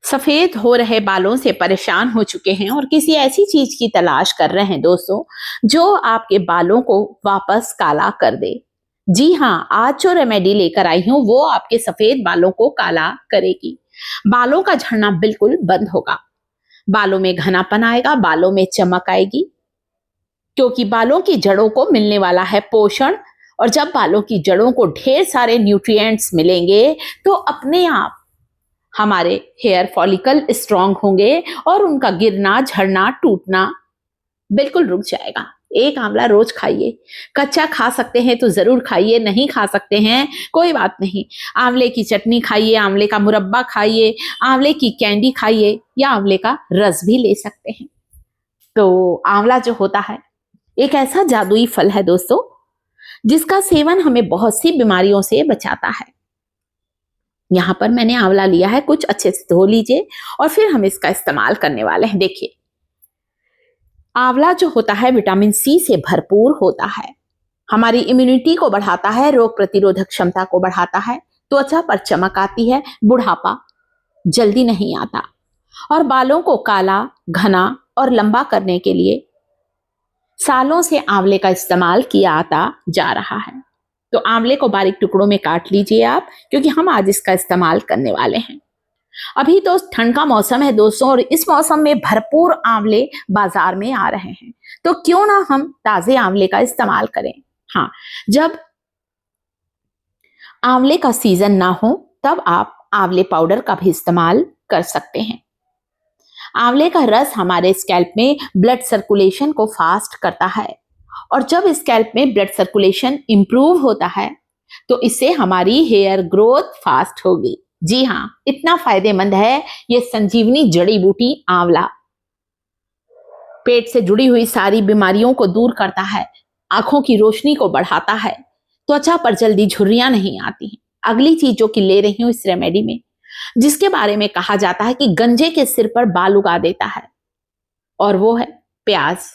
सफेद हो रहे बालों से परेशान हो चुके हैं और किसी ऐसी चीज की तलाश कर रहे हैं दोस्तों जो आपके बालों को वापस काला कर दे। जी हाँ, आज जो रेमेडी लेकर आई हूँ वो आपके सफेद बालों को काला करेगी। बालों का झड़ना बिल्कुल बंद होगा, बालों में घनापन आएगा, बालों में चमक आएगी, क्योंकि बालों की जड़ों को मिलने वाला है पोषण। और जब बालों की जड़ों को ढेर सारे न्यूट्रिएंट्स मिलेंगे तो अपने आप हमारे हेयर फॉलिकल स्ट्रांग होंगे और उनका गिरना, झड़ना, टूटना बिल्कुल रुक जाएगा। एक आंवला रोज खाइए। कच्चा खा सकते हैं तो जरूर खाइए, नहीं खा सकते हैं कोई बात नहीं। आंवले की चटनी खाइए, आंवले का मुरब्बा खाइए, आंवले की कैंडी खाइए या आंवले का रस भी ले सकते हैं। तो आंवला जो होता है एक ऐसा जादुई फल है दोस्तों, जिसका सेवन हमें बहुत सी बीमारियों से बचाता है। यहां पर मैंने आंवला लिया है, कुछ अच्छे से धो लीजिए और फिर हम इसका इस्तेमाल करने वाले हैं। देखिए, आंवला जो होता है विटामिन सी से भरपूर होता है, हमारी इम्यूनिटी को बढ़ाता है, रोग प्रतिरोधक क्षमता को बढ़ाता है, त्वचा पर चमक आती है, बुढ़ापा जल्दी नहीं आता और बालों को काला, घना और लंबा करने के लिए सालों से आंवले का इस्तेमाल किया आता जा रहा है। तो आंवले को बारीक टुकड़ों में काट लीजिए आप, क्योंकि हम आज इसका इस्तेमाल करने वाले हैं। अभी तो ठंड का मौसम है दोस्तों और इस मौसम में भरपूर आंवले बाजार में आ रहे हैं, तो क्यों ना हम ताजे आंवले का इस्तेमाल करें। हाँ, जब आंवले का सीजन ना हो तब आप आंवले पाउडर का भी इस्तेमाल कर सकते हैं। आंवले का रस हमारे स्कैल्प में ब्लड सर्कुलेशन को फास्ट करता है और जब स्कैल्प में ब्लड सर्कुलेशन इंप्रूव होता है तो इससे हमारी हेयर ग्रोथ फास्ट होगी। जी हाँ, इतना फायदेमंद है ये संजीवनी जड़ी बूटी आंवला। पेट से जुड़ी हुई सारी बीमारियों को दूर करता है, आंखों की रोशनी को बढ़ाता है, त्वचा पर जल्दी झुर्रियां नहीं आती हैं। अगली चीज जो कि ले रही हूं इस रेमेडी में, जिसके बारे में कहा जाता है कि गंजे के सिर पर बाल उगा देता है, और वो है प्याज।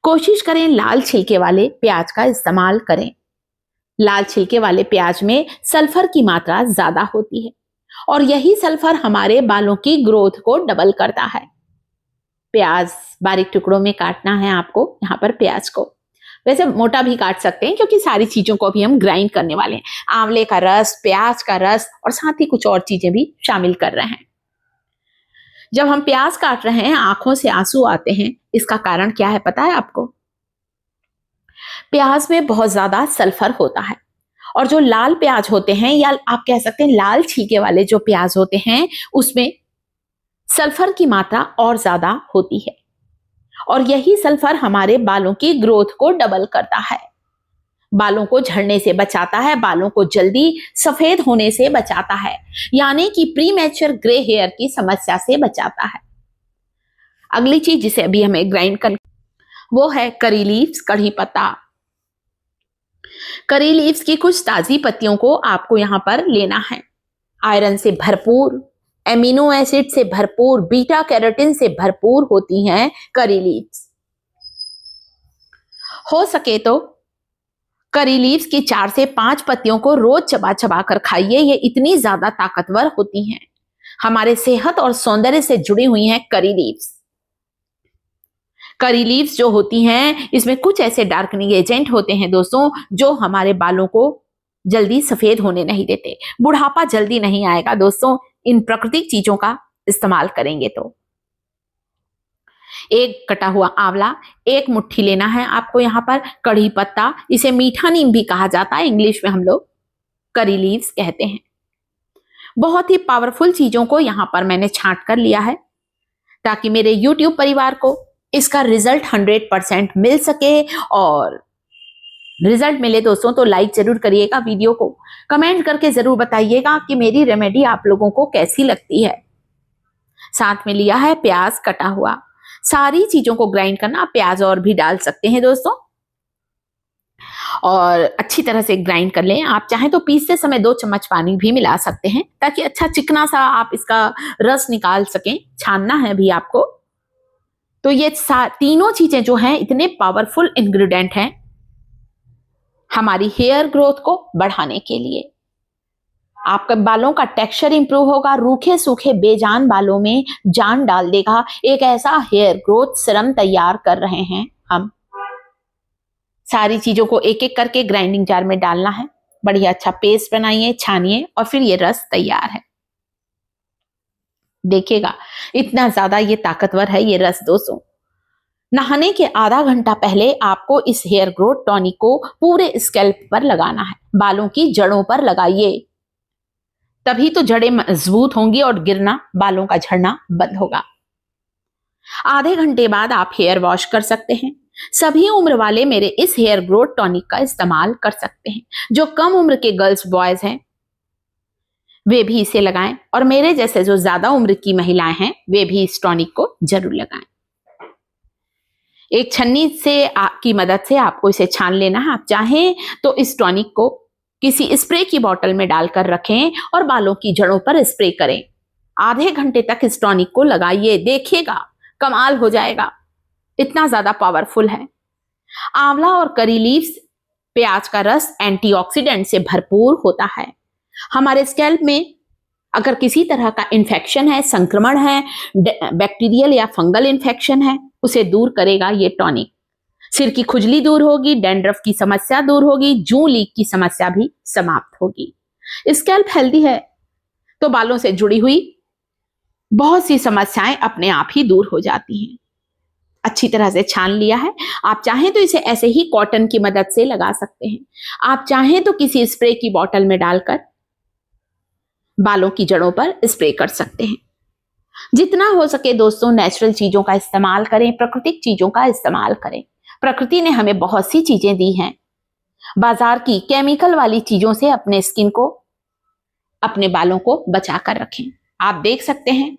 कोशिश करें लाल छिलके वाले प्याज का इस्तेमाल करें। लाल छिलके वाले प्याज में सल्फर की मात्रा ज्यादा होती है और यही सल्फर हमारे बालों की ग्रोथ को डबल करता है। प्याज बारीक टुकड़ों में काटना है आपको। यहाँ पर प्याज को वैसे मोटा भी काट सकते हैं, क्योंकि सारी चीजों को भी हम ग्राइंड करने वाले हैं। आंवले का रस, प्याज का रस और साथ ही कुछ और चीजें भी शामिल कर रहे हैं। जब हम प्याज काट रहे हैं आंखों से आंसू आते हैं, इसका कारण क्या है पता है आपको? प्याज में बहुत ज्यादा सल्फर होता है और जो लाल प्याज होते हैं या आप कह सकते हैं लाल छिलके वाले जो प्याज होते हैं, उसमें सल्फर की मात्रा और ज्यादा होती है और यही सल्फर हमारे बालों की ग्रोथ को डबल करता है, बालों को झड़ने से बचाता है, बालों को जल्दी सफेद होने से बचाता है, यानी कि प्रीमैच्योर ग्रे हेयर की समस्या से बचाता है। अगली चीज जिसे अभी हमें ग्राइंड करना वो है करी लीव्स, कड़ी पत्ता। करी लीव्स की कुछ ताजी पत्तियों को आपको यहां पर लेना है। आयरन से भरपूर, एमिनो एसिड से भरपूर, बीटा कैरोटीन से भरपूर होती हैं करी लीव्स। हो सके तो करी लीव्स की 4 से 5 पत्तियों को रोज चबा चबा कर खाइए। ये इतनी ज्यादा ताकतवर होती हैं, हमारे सेहत और सौंदर्य से जुड़ी हुई हैं करी लीव्स। करी लीव्स जो होती हैं इसमें कुछ ऐसे डार्कनिंग एजेंट होते हैं दोस्तों, जो हमारे बालों को जल्दी सफेद होने नहीं देते, बुढ़ापा जल्दी नहीं आएगा दोस्तों इन प्राकृतिक चीजों का इस्तेमाल करेंगे तो। एक कटा हुआ आंवला, एक मुट्ठी लेना है आपको यहाँ पर कड़ी पत्ता, इसे मीठा नीम भी कहा जाता है, इंग्लिश में हम लोग करी लीव्स कहते हैं। बहुत ही पावरफुल चीजों को यहाँ पर मैंने छांट कर लिया है ताकि मेरे YouTube परिवार को इसका रिजल्ट 100% मिल सके। और रिजल्ट मिले दोस्तों तो लाइक जरूर करिएगा वीडियो को, कमेंट करके जरूर बताइएगा कि मेरी रेमेडी आप लोगों को कैसी लगती है। साथ में लिया है प्याज कटा हुआ। सारी चीजों को ग्राइंड करना, आप प्याज और भी डाल सकते हैं दोस्तों और अच्छी तरह से ग्राइंड कर लें। आप चाहें तो पीसते समय 2 चम्मच पानी भी मिला सकते हैं ताकि अच्छा चिकना सा आप इसका रस निकाल सकें। छानना है भी आपको। तो ये तीनों चीजें जो हैं इतने पावरफुल इंग्रेडिएंट हैं हमारी हेयर ग्रोथ को बढ़ाने के लिए। आपके बालों का टेक्सचर इंप्रूव होगा, रूखे सूखे बेजान बालों में जान डाल देगा। एक ऐसा हेयर ग्रोथ सीरम तैयार कर रहे हैं हम। सारी चीजों को एक एक करके ग्राइंडिंग जार में डालना है, बढ़िया अच्छा पेस्ट बनाइए, छानिए और फिर ये रस तैयार है। देखिएगा इतना ज्यादा ये ताकतवर है ये रस दोस्तों। नहाने के आधा घंटा पहले आपको इस हेयर ग्रोथ टॉनिक को पूरे स्कैल्प पर लगाना है, बालों की जड़ों पर लगाइए, तभी तो जड़ें मजबूत होंगी और गिरना, बालों का झड़ना बंद होगा। आधे घंटे बाद आप हेयर वॉश कर सकते हैं। सभी उम्र वाले मेरे इस हेयर ग्रोथ टॉनिक का इस्तेमाल कर सकते हैं। जो कम उम्र के गर्ल्स बॉयज हैं वे भी इसे लगाएं, और मेरे जैसे जो ज्यादा उम्र की महिलाएं हैं वे भी इस टॉनिक को जरूर लगाएं। एक छन्नी से की मदद से आपको इसे छान लेना है। आप चाहें तो इस टॉनिक को किसी स्प्रे की बोतल में डालकर रखें और बालों की जड़ों पर स्प्रे करें। आधे घंटे तक इस टॉनिक को लगाइए, देखिएगा कमाल हो जाएगा, इतना ज्यादा पावरफुल है। आंवला और करी लीव्स, प्याज का रस एंटीऑक्सीडेंट से भरपूर होता है। हमारे स्कैल्प में अगर किसी तरह का इन्फेक्शन है, संक्रमण है, बैक्टीरियल या फंगल इन्फेक्शन है, उसे दूर करेगा ये टॉनिक। सिर की खुजली दूर होगी, डैंड्रफ की समस्या दूर होगी, जूं लीक की समस्या भी समाप्त होगी। स्कैल्प हेल्दी है तो बालों से जुड़ी हुई बहुत सी समस्याएं अपने आप ही दूर हो जाती हैं। अच्छी तरह से छान लिया है। आप चाहें तो इसे ऐसे ही कॉटन की मदद से लगा सकते हैं। आप चाहें तो किसी स्प्रे की बोतल में डालकर बालों की जड़ों पर स्प्रे कर सकते हैं। जितना हो सके दोस्तों नेचुरल चीजों का इस्तेमाल करें, प्राकृतिक चीजों का इस्तेमाल करें। प्रकृति ने हमें बहुत सी चीजें दी हैं। बाजार की केमिकल वाली चीजों से अपने स्किन को, अपने बालों को बचा कर रखें। आप देख सकते हैं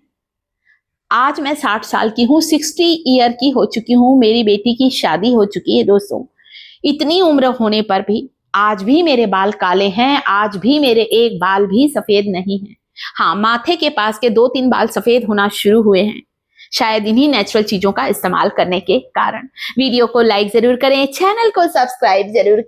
आज मैं 60 साल की हूँ, 60 ईयर की हो चुकी हूँ, मेरी बेटी की शादी हो चुकी है दोस्तों। इतनी उम्र होने पर भी आज भी मेरे बाल काले हैं, आज भी मेरे एक बाल भी सफेद नहीं है। हाँ, माथे के पास के 2-3 बाल सफेद होना शुरू हुए हैं, शायद इन्हीं नेचुरल चीजों का इस्तेमाल करने के कारण। वीडियो को लाइक जरूर करें, चैनल को सब्सक्राइब जरूर